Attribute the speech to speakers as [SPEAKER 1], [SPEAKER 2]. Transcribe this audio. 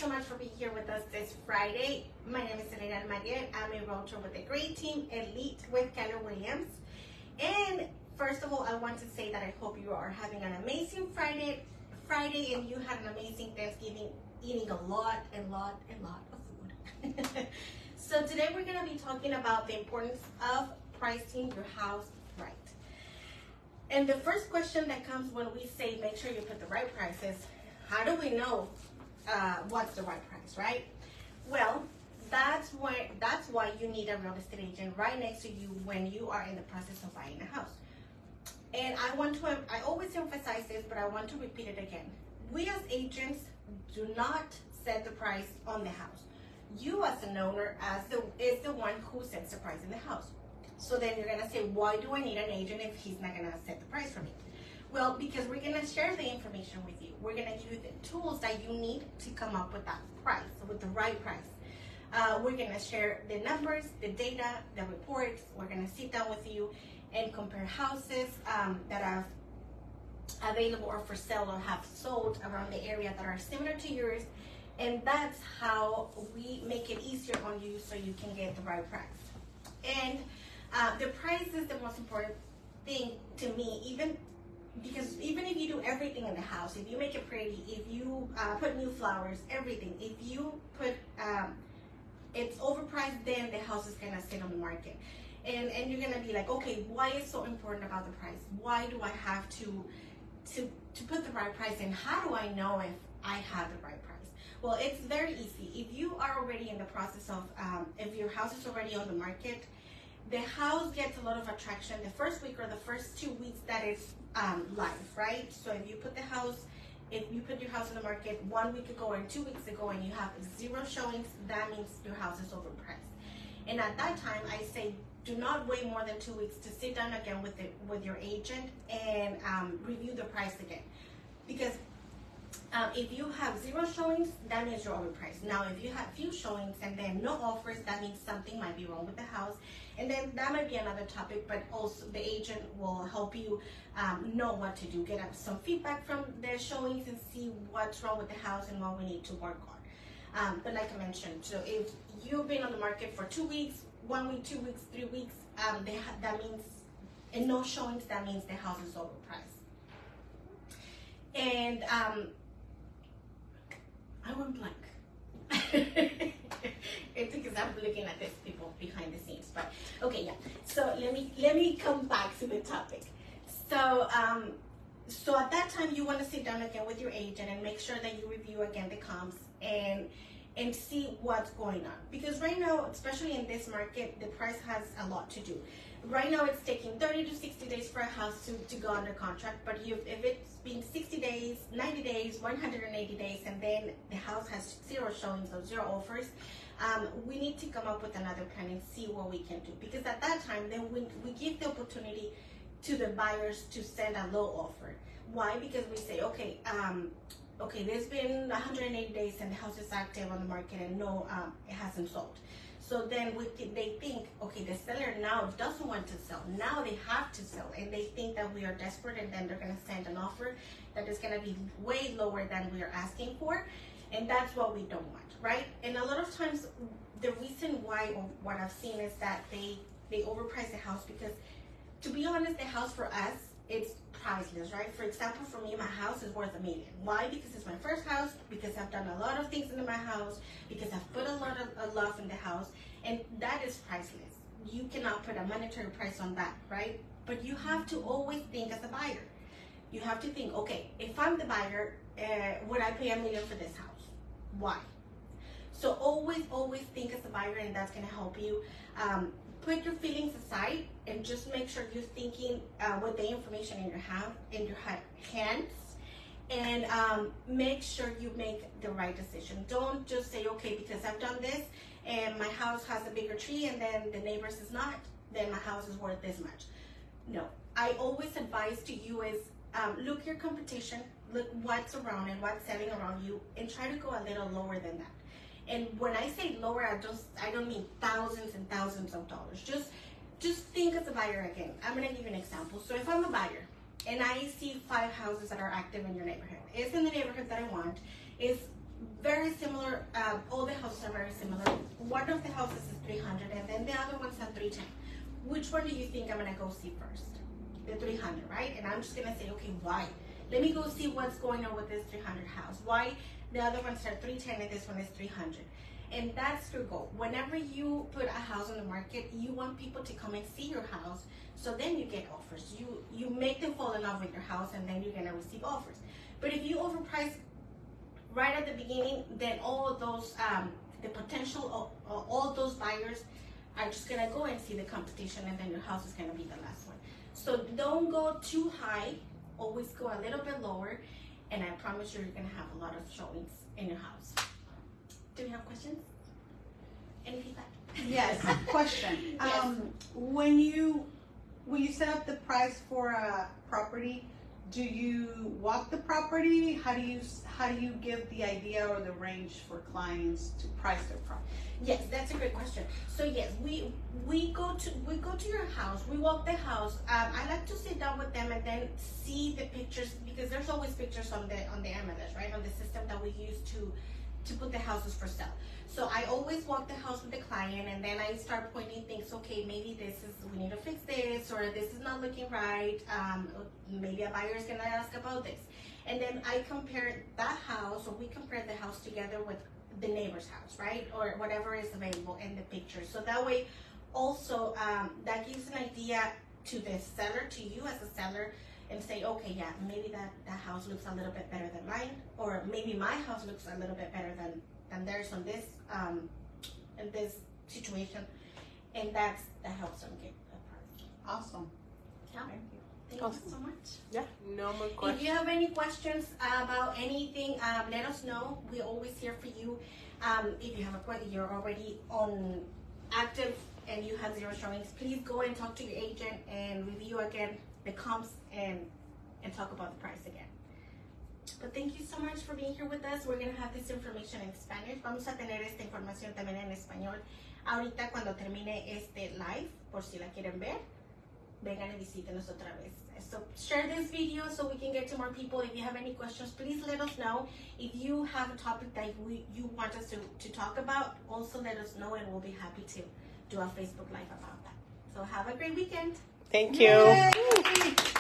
[SPEAKER 1] so much for being here with us this Friday. My name is Elena Almaguer. I'm a realtor with a great team, Elite with Keller Williams. And first of all, I want to say that I hope you are having an amazing Friday and you had an amazing Thanksgiving, eating a lot of food. So today we're going to be talking about the importance of pricing your house right. And the first question that comes when we say make sure you put the right price is, how do we know what's the right price, right? Well, that's why you need a real estate agent right next to you when you are in the process of buying a house. And I always emphasize this, but I want to repeat it again. We as agents do not set the price on the house. You as an owner is the one who sets the price in the house. So then you're gonna say, why do I need an agent if he's not gonna set the price for me? Well, because we're gonna share the information with you. We're gonna give you the tools that you need to come up with that price, with the right price. We're gonna share the numbers, the data, the reports. We're gonna sit down with you and compare houses that are available or for sale or have sold around the area that are similar to yours. And that's how we make it easier on you so you can get the right price. And the price is the most important thing to me, even if you do everything in the house, if you make it pretty, if you put new flowers, everything, if you put it's overpriced, then the house is gonna sit on the market. And you're gonna be like, okay, why is so important about the price? Why do I have to put the right price, and how do I know if I have the right price? Well, it's very easy. If you are already in the process of, if your house is already on the market, the house gets a lot of attraction the first week or the first 2 weeks that it's live, right? So if you put your house on the market 1 week ago or 2 weeks ago and you have 0 showings, that means your house is overpriced. And at that time, I say, do not wait more than 2 weeks to sit down again with your agent and review the price again. Because if you have 0 showings, that means you're overpriced. Now, if you have few showings and then no offers, that means something might be wrong with the house. And then that might be another topic, but also the agent will help you know what to do, get some feedback from the showings and see what's wrong with the house and what we need to work on. But like I mentioned, so if you've been on the market for 2 weeks, 1 week, 2 weeks, 3 weeks, that means, and no showings, that means the house is overpriced. And I went blank. It's because I'm looking at these people behind the scenes, but okay, yeah. So let me come back to the topic. So so at that time you want to sit down again with your agent and make sure that you review again the comps and see what's going on. Because right now, especially in this market, the price has a lot to do. Right now it's taking 30 to 60 days for a house to go under contract, but if it's been 60 days, 90 days, 180 days, and then the house has 0 showings or 0 offers, we need to come up with another plan and see what we can do. Because at that time, then we give the opportunity to the buyers to send a low offer. Why? Because we say, okay, there's been 180 days and the house is active on the market and no, it hasn't sold. So then they think, okay, the seller now doesn't want to sell. Now they have to sell, and they think that we are desperate, and then they're going to send an offer that is going to be way lower than we are asking for, and that's what we don't want, right? And a lot of times, the reason why, or what I've seen, is that they overprice the house because, to be honest, the house for us, it's priceless, right? For example, for me, my house is worth $1 million. Why? Because it's my first house, because I've done a lot of things in my house, because I've put a lot of love in the house, and that is priceless. You cannot put a monetary price on that, right? But you have to always think as a buyer. You have to think, okay, if I'm the buyer, would I pay $1 million for this house? Why? So always think as a buyer, and that's gonna help you. Put your feelings aside and just make sure you're thinking with the information in your hands, and make sure you make the right decision. Don't just say, okay, because I've done this and my house has a bigger tree and then the neighbor's is not, then my house is worth this much. No, I always advise to you is look your competition, look what's around and what's selling around you, and try to go a little lower than that. And when I say lower, I don't mean thousands and thousands of dollars. Just think as a buyer again. I'm gonna give you an example. So if I'm a buyer and I see 5 houses that are active in your neighborhood, it's in the neighborhood that I want, it's very similar. All the houses are very similar. One of the houses is 300, and then the other one's at 310. Which one do you think I'm gonna go see first? The 300, right? And I'm just gonna say, okay, why? Let me go see what's going on with this 300 house. Why the other one's at 310 and this one is 300? And that's your goal. Whenever you put a house on the market, you want people to come and see your house, so then you get offers. You make them fall in love with your house, and then you're gonna receive offers. But if you overprice right at the beginning, then all those the potential of all those buyers are just gonna go and see the competition, and then your house is gonna be the last one. So don't go too high. Always go a little bit lower, and I promise you're gonna have a lot of showings in your house. Do we have questions? Any feedback?
[SPEAKER 2] Yes. Question.
[SPEAKER 1] Yes.
[SPEAKER 2] When you set up the price for a property, do you walk the property? How do you give the idea or the range for clients to price their property?
[SPEAKER 1] Yes, that's a great question. So yes, we go to your house. We walk the house. I like to sit down with them and then see the pictures, because there's always pictures on the MLS, right, on the system that we use to put the houses for sale. So I always walk the house with the client, and then I start pointing things. Okay, maybe we need to fix this, or this is not looking right. Maybe a buyer is gonna ask about this, and then I compare that house, or we compare the house together with the neighbor's house, right, or whatever is available in the picture. So that way, also that gives an idea to the seller, to you as a seller, and say, okay, yeah, maybe that house looks a little bit better than mine, or maybe my house looks a little bit better than theirs on this in this situation, and that helps them get a price.
[SPEAKER 2] Awesome.
[SPEAKER 1] Yeah.
[SPEAKER 2] Thank you.
[SPEAKER 1] Thank
[SPEAKER 3] Awesome.
[SPEAKER 1] you so much.
[SPEAKER 3] Yeah, no more questions.
[SPEAKER 1] If you have any questions about anything, let us know. We're always here for you. If you have a question, you're already on active and you have 0 showings, please go and talk to your agent and review again the comps and talk about the price again. But thank you so much for being here with us. We're going to have this information in Spanish. Vamos a tener esta información también en español. Ahorita cuando termine este live, por si la quieren ver, vengan y visítenos otra vez. So share this video so we can get to more people. If you have any questions, please let us know. If you have a topic that you want us to talk about, also let us know, and we'll be happy to do a Facebook Live about that. So have a great weekend.
[SPEAKER 3] Thank you.
[SPEAKER 2] Yay!